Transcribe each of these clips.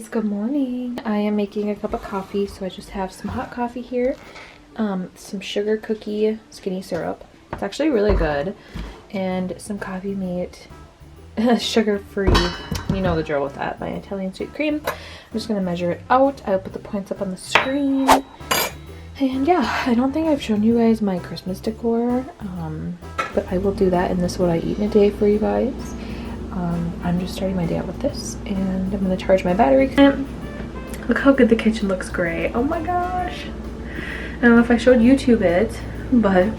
guys, good morning. I am making a cup of coffee, so I just have some hot coffee here, some sugar cookie skinny syrup. It's actually really good, and some coffee mate, sugar free. You know the drill with that. My Italian sweet cream. I'm just gonna measure it out. I'll put the points up on the screen. And yeah, I don't think I've shown you guys my Christmas decor, but I will do that in this What I Eat in a Day for you guys. I'm just starting my day out with this, and I'm going to charge my battery. Look how good the kitchen looks gray. Oh my gosh. I don't know if I showed YouTube it, but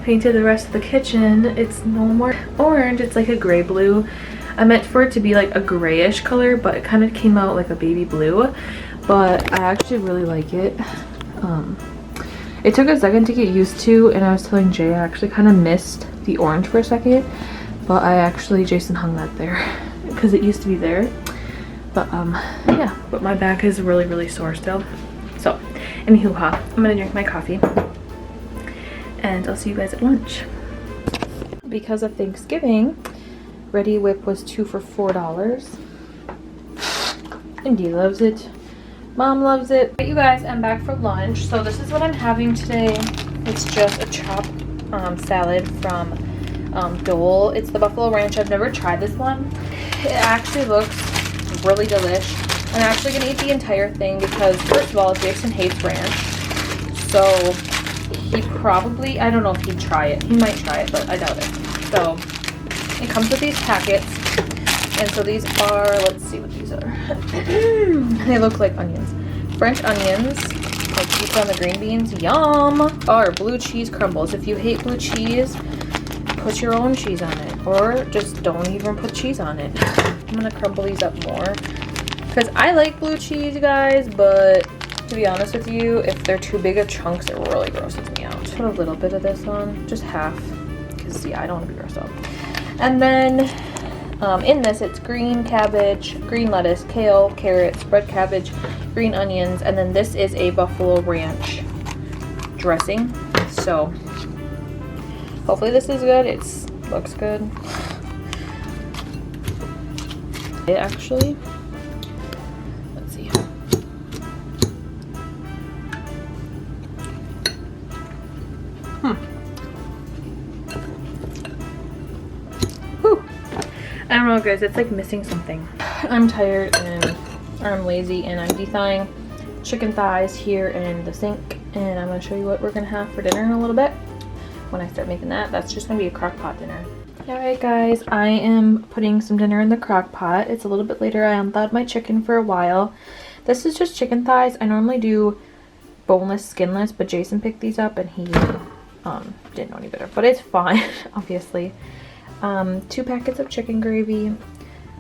painted the rest of the kitchen. It's no more orange. It's like a gray blue. I meant for it to be like a grayish color, but it kind of came out like a baby blue. But I actually really like it. It took a second to get used to, and I was telling Jay I actually kind of missed the orange for a second. But Jason hung that there because it used to be there. But yeah, but my back is really sore still. So, anywho, I'm gonna drink my coffee and I'll see you guys at lunch. Because of Thanksgiving, Ready Whip was 2 for $4. Indy loves it. Mom loves it. But you guys, I'm back for lunch. So this is what I'm having today. It's just a chopped salad from Dole. It's the Buffalo Ranch. I've never tried this one. It actually looks really delish. I'm actually gonna eat the entire thing because first of all, Jason hates ranch. So he probably, I don't know if he'd try it. He might try it, but I doubt it. So it comes with these packets. And so these are, let's see what these are. They look like onions. French onions, like pizza on the green beans. Yum! Or blue cheese crumbles. If you hate blue cheese, put your own cheese on it, or just don't even put cheese on it. I'm gonna crumble these up more because I like blue cheese, guys, but to be honest with you, if they're too big of chunks, it really grosses me out. Put a little bit of this on, just half, because yeah, I don't want to be grossed out. And then in this, it's green cabbage, green lettuce, kale, carrots, red cabbage, green onions, and then this is a Buffalo Ranch dressing. So hopefully this is good. It looks good. It actually, let's see. Whew. I don't know, guys. It's like missing something. I'm tired and I'm lazy, and I'm de-thawing chicken thighs here in the sink, and I'm gonna show you what we're gonna have for dinner in a little bit. When I start making that, that's just gonna be a crock pot dinner. Alright guys, I am putting some dinner in the crock pot. It's a little bit later. I unthawed my chicken for a while. This is just chicken thighs. I normally do boneless, skinless, but Jason picked these up and he didn't know any better, but it's fine. Obviously. 2 packets of chicken gravy,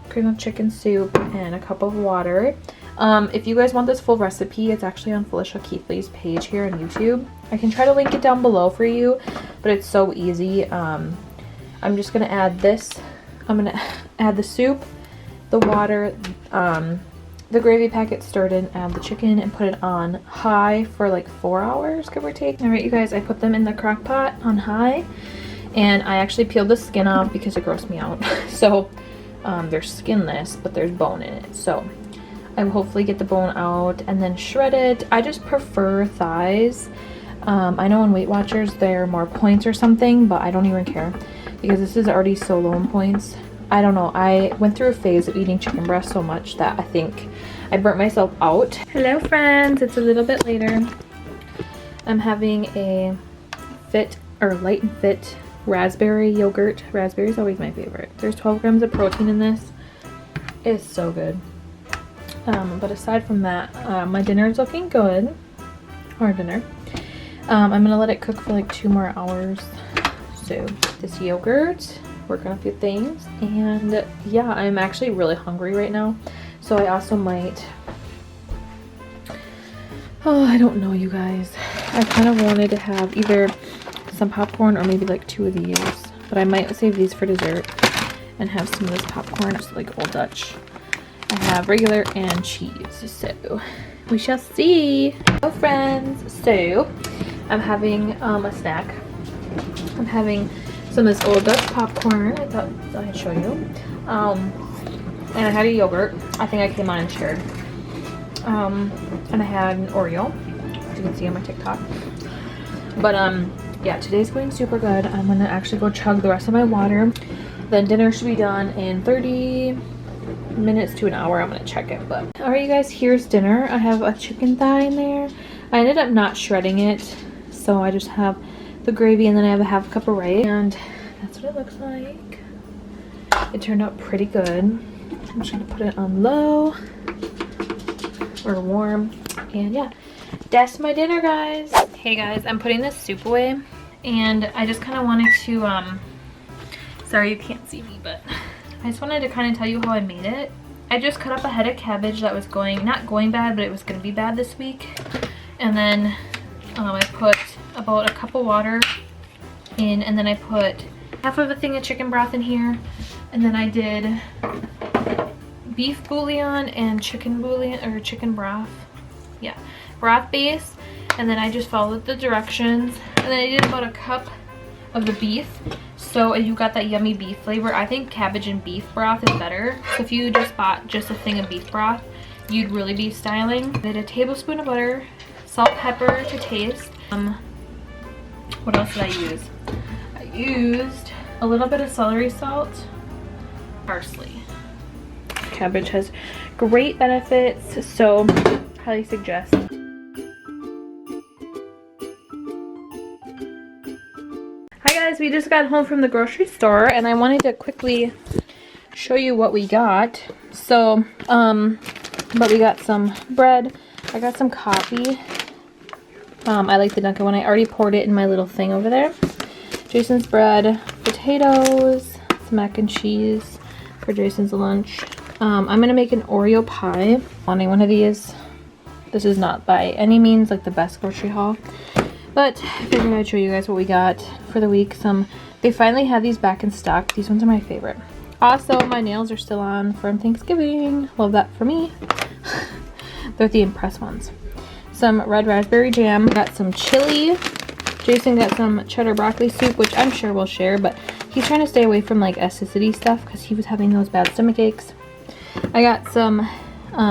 cream of chicken soup, and a cup of water. If you guys want this full recipe, it's actually on Felicia Keithley's page here on YouTube. I can try to link it down below for you, but it's so easy. I'm just gonna add this. I'm gonna add the soup, the water, the gravy packet stirred in, add the chicken, and put it on high for like 4 hours, give or take. All right, you guys, I put them in the crock pot on high, and I actually peeled the skin off because it grossed me out. So they're skinless, but there's bone in it. So I will hopefully get the bone out and then shred it. I just prefer thighs. I know in Weight Watchers there are more points or something, but I don't even care because this is already so low in points. I don't know. I went through a phase of eating chicken breast so much that I think I burnt myself out. Hello friends, it's a little bit later. I'm having a Light and Fit raspberry yogurt. Raspberry is always my favorite. There's 12 grams of protein in this. It's so good. But aside from that, my dinner is looking good. Our dinner. I'm gonna let it cook for like 2 more hours. So this yogurt, work on a few things, and yeah, I'm actually really hungry right now. So I also might, I don't know, you guys. I kind of wanted to have either some popcorn or maybe like 2 of these, but I might save these for dessert and have some of this popcorn, just like Old Dutch. I have regular and cheese, so we shall see. Hello friends, so I'm having a snack. I'm having some of this Old Dutch popcorn. I thought I'd show you. and I had a yogurt. I think I came on and shared. And I had an Oreo, as you can see on my TikTok. But yeah, today's going super good. I'm gonna actually go chug the rest of my water. Then dinner should be done in 30 minutes to an hour. I'm gonna check it. But all right, you guys, here's dinner. I have a chicken thigh in there. I ended up not shredding it, so I just have the gravy, and then I have a half cup of rice, and that's what it looks like. It turned out pretty good. I'm just gonna put it on low or warm, and yeah, that's my dinner, guys. Hey guys, I'm putting this soup away, and I just kind of wanted to sorry you can't see me, but I just wanted to kind of tell you how I made it. I just cut up a head of cabbage that was not going bad, but it was going to be bad this week. And then I put about a cup of water in, and then I put half of a thing of chicken broth in here. And then I did beef bouillon and chicken bouillon, or chicken broth. Yeah, broth base. And then I just followed the directions. And then I did about a cup of the beef. So you got that yummy beef flavor. I think cabbage and beef broth is better. So if you just bought just a thing of beef broth, you'd really be styling. I did a tablespoon of butter, salt, pepper to taste. What else did I use? I used a little bit of celery salt, parsley. Cabbage has great benefits, so highly suggest. Hi guys, we just got home from the grocery store, and I wanted to quickly show you what we got. So, but we got some bread. I got some coffee. I like the Dunkin' one. I already poured it in my little thing over there. Jason's bread, potatoes, some mac and cheese for Jason's lunch. I'm gonna make an Oreo pie. Wanting one of these. This is not by any means like the best grocery haul, but I figured I'd show you guys what we got for the week. They finally have these back in stock. These ones are my favorite. Also, my nails are still on from Thanksgiving. Love that for me. They're the Impress ones. Some red raspberry jam. Got some chili. Jason got some cheddar broccoli soup, which I'm sure we'll share, but he's trying to stay away from like acidity stuff because he was having those bad stomach aches. I got some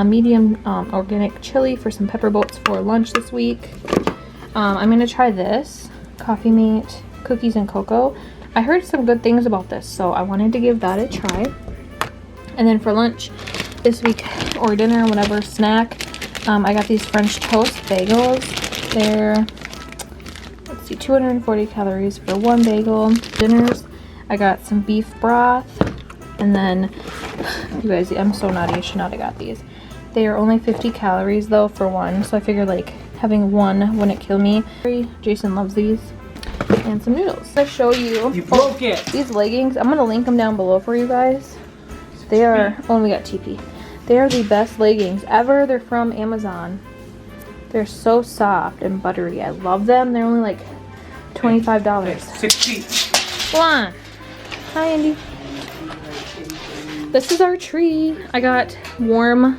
medium organic chili for some pepper boats for lunch this week. I'm gonna try this Coffee Mate cookies and cocoa. I heard some good things about this, so I wanted to give that a try. And then for lunch this week, or dinner, whatever, snack, I got these French toast bagels. They're, let's see, 240 calories for one bagel. Dinners, I got some beef broth, and then, you guys, I'm so naughty, I should not have got these. They are only 50 calories though for one, so I figured like having one wouldn't kill me. Jason loves these. And some noodles. I'll show you. You broke it. These leggings, I'm gonna link them down below for you guys. They are, oh, and we got TP. They are the best leggings ever. They're from Amazon. They're so soft and buttery. I love them. They're only like $25. 60. Go on. Hi, Andy. This is our tree. I got warm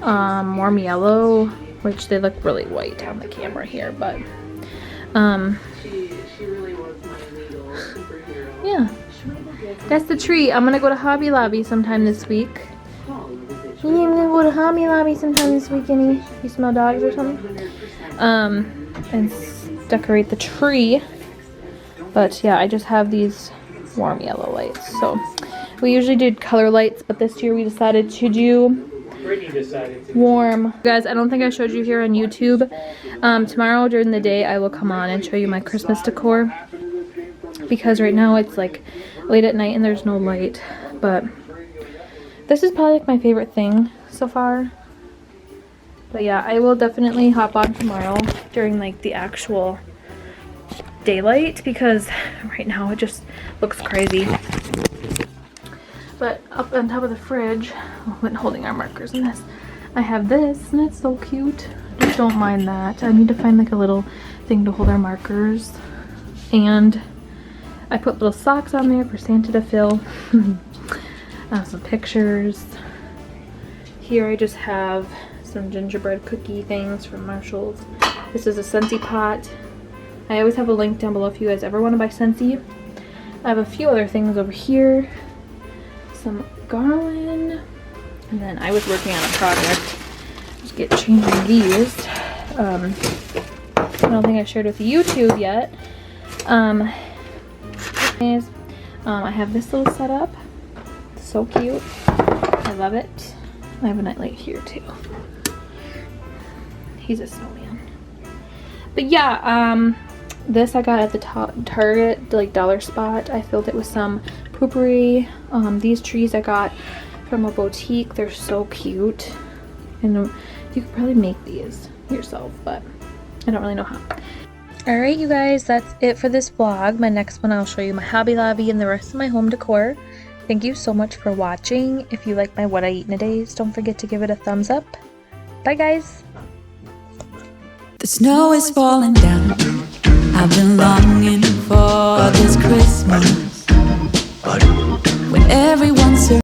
yellow, which they look really white on the camera here, but she really was my little superhero. yeah, that's the tree. I'm gonna go to Hobby Lobby sometime this week. Yeah, I'm gonna go to Hobby Lobby sometime this week, Annie. You smell dogs or something? And decorate the tree. But yeah, I just have these warm yellow lights. So we usually did color lights, but this year we decided to do warm. Guys, I don't think I showed you here on YouTube. Tomorrow during the day I will come on and show you my Christmas decor, because right now it's like late at night and there's no light. But this is probably like my favorite thing so far. But yeah, I will definitely hop on tomorrow during like the actual daylight, because right now it just looks crazy. But up on top of the fridge, when holding our markers in this, I have this, and it's so cute. Just don't mind that. I need to find like a little thing to hold our markers. And I put little socks on there for Santa to fill. Some pictures. Here I just have some gingerbread cookie things from Marshall's. This is a Scentsy pot. I always have a link down below if you guys ever want to buy Scentsy. I have a few other things over here. some garland, and then I was working on a project. Just get changing these. I don't think I shared with YouTube yet. I have this little setup. It's so cute. I love it. I have a nightlight here too. He's a snowman. But yeah, this I got at the Target, like dollar spot. I filled it with some poopery. These trees I got from a boutique. They're so cute. And you could probably make these yourself, but I don't really know how. Alright you guys, that's it for this vlog. My next one I'll show you my Hobby Lobby and the rest of my home decor. Thank you so much for watching. If you like my what I eat in a days, don't forget to give it a thumbs up. Bye guys! The snow is falling down. I've been longing for this Christmas, when everyone